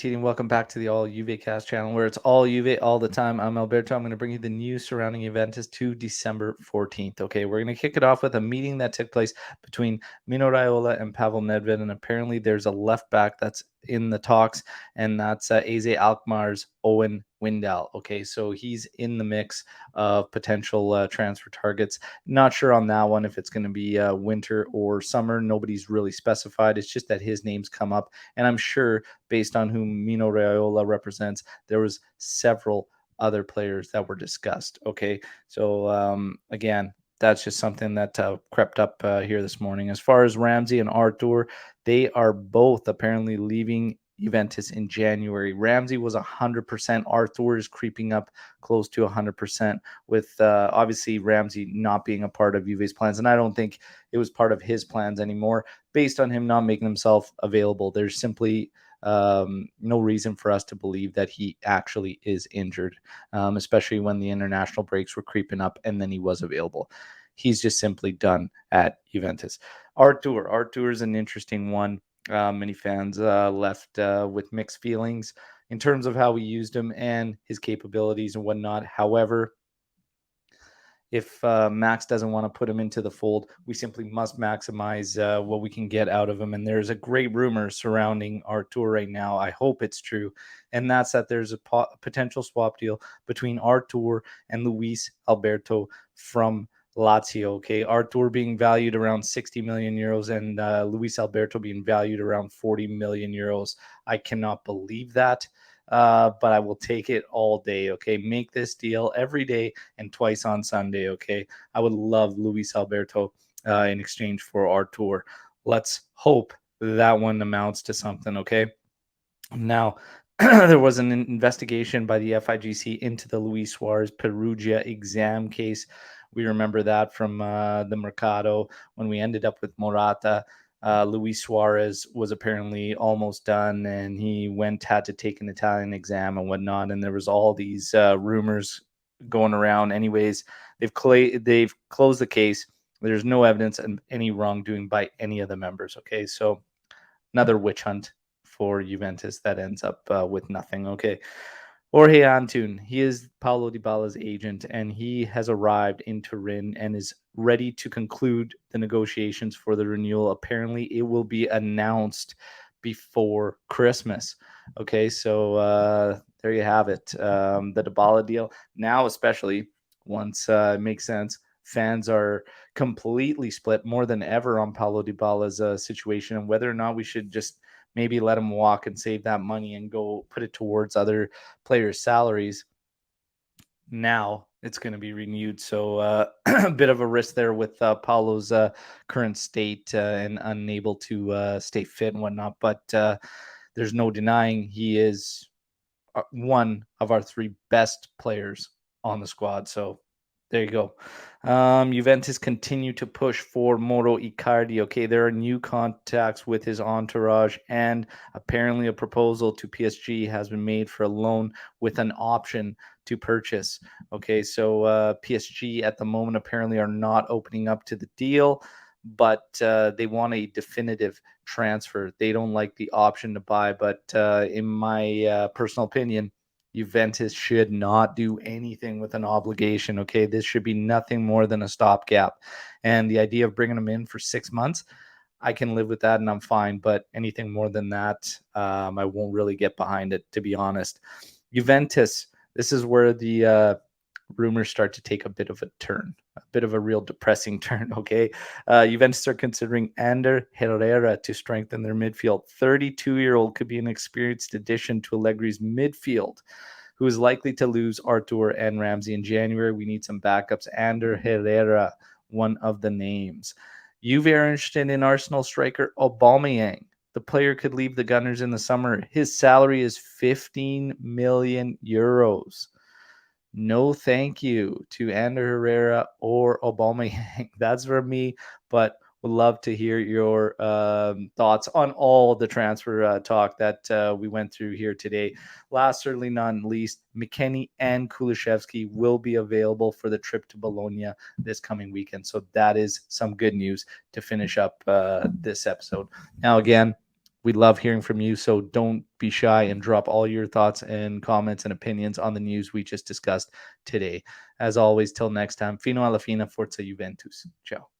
Titi, and welcome back to the All Juve Cast channel, where it's all Juve all the time. I'm Alberto. I'm going to bring you the news surrounding Juventus to December 14th. Okay, we're going to kick it off with a meeting that took place between Mino Raiola and Pavel Nedved, and apparently there's a left back that's in the talks, and that's AZ Alkmaar's Owen Windal. Okay, so he's in the mix of potential transfer targets. Not sure on that one if it's going to be winter or summer. Nobody's really specified. It's just that his name's come up, and I'm sure based on whom Mino Raiola represents, there was several other players that were discussed. Okay, so again, that's just something that crept up here this morning. As far as Ramsey and Artur, they are both apparently leaving Juventus in January. Ramsey was 100%. Artur is creeping up close to 100%, with obviously Ramsey not being a part of Juve's plans. And I don't think it was part of his plans anymore based on him not making himself available. There's simply no reason for us to believe that he actually is injured, especially when the international breaks were creeping up and then he was available. He's just simply done at Juventus. Artur is an interesting one. Many fans left with mixed feelings in terms of how we used him and his capabilities and whatnot. However, if Max doesn't want to put him into the fold, we simply must maximize what we can get out of him. And there's a great rumor surrounding Artur right now. I hope it's true. And that's that there's a potential swap deal between Artur and Luis Alberto from Lazio. Okay, Artur being valued around 60 million euros and Luis Alberto being valued around 40 million euros. I cannot believe that. But I will take it all day. Okay, make this deal every day and twice on Sunday. Okay, I would love Luis Alberto in exchange for Artur. Let's hope that one amounts to something. Okay, now. There was an investigation by the FIGC into the Luis Suarez Perugia exam case. We remember that from the Mercado when we ended up with Morata. Luis Suarez was apparently almost done, and he had to take an Italian exam and whatnot. And there was all these rumors going around. Anyways, they've closed the case. There's no evidence of any wrongdoing by any of the members. Okay, so another witch hunt for Juventus that ends up with nothing. Okay. Jorge Antun, he is Paulo Dybala's agent, and he has arrived in Turin and is ready to conclude the negotiations for the renewal. Apparently, it will be announced before Christmas. Okay, so there you have it. The Dybala deal. Now, especially once it makes sense, fans are completely split more than ever on Paulo Dybala's situation and whether or not we should just maybe let him walk and save that money and go put it towards other players' salaries. Now it's going to be renewed. So a bit of a risk there with Paulo's current state and unable to stay fit and whatnot. But there's no denying he is one of our three best players on the squad. So there you go. Juventus continue to push for Mauro Icardi. Okay, there are new contacts with his entourage, and apparently a proposal to PSG has been made for a loan with an option to purchase. Okay, so PSG at the moment apparently are not opening up to the deal, but they want a definitive transfer. They don't like the option to buy, but in my personal opinion, Juventus should not do anything with an obligation. Okay, this should be nothing more than a stopgap. And the idea of bringing them in for 6 months, I can live with that and I'm fine. But anything more than that, I won't really get behind it, to be honest. Juventus, this is where the rumors start to take a bit of a turn, a bit of a real depressing turn. Okay, Juventus are considering Ander Herrera to strengthen their midfield. 32-year-old could be an experienced addition to Allegri's midfield, who is likely to lose Artur and Ramsey in January. We need some backups. Ander Herrera, one of the names. Juve are interested in Arsenal striker Aubameyang. The player could leave the Gunners in the summer. His salary is 15 million euros. No thank you to Ander Herrera or Aubameyang. That's for me, but would love to hear your thoughts on all the transfer talk that we went through here today. Last, certainly not least, McKennie and Kulusevski will be available for the trip to Bologna this coming weekend. So that is some good news to finish up this episode. Now, again, We love hearing from you, so don't be shy and drop all your thoughts and comments and opinions on the news we just discussed today. As always, till next time, fino alla fine, forza Juventus. Ciao.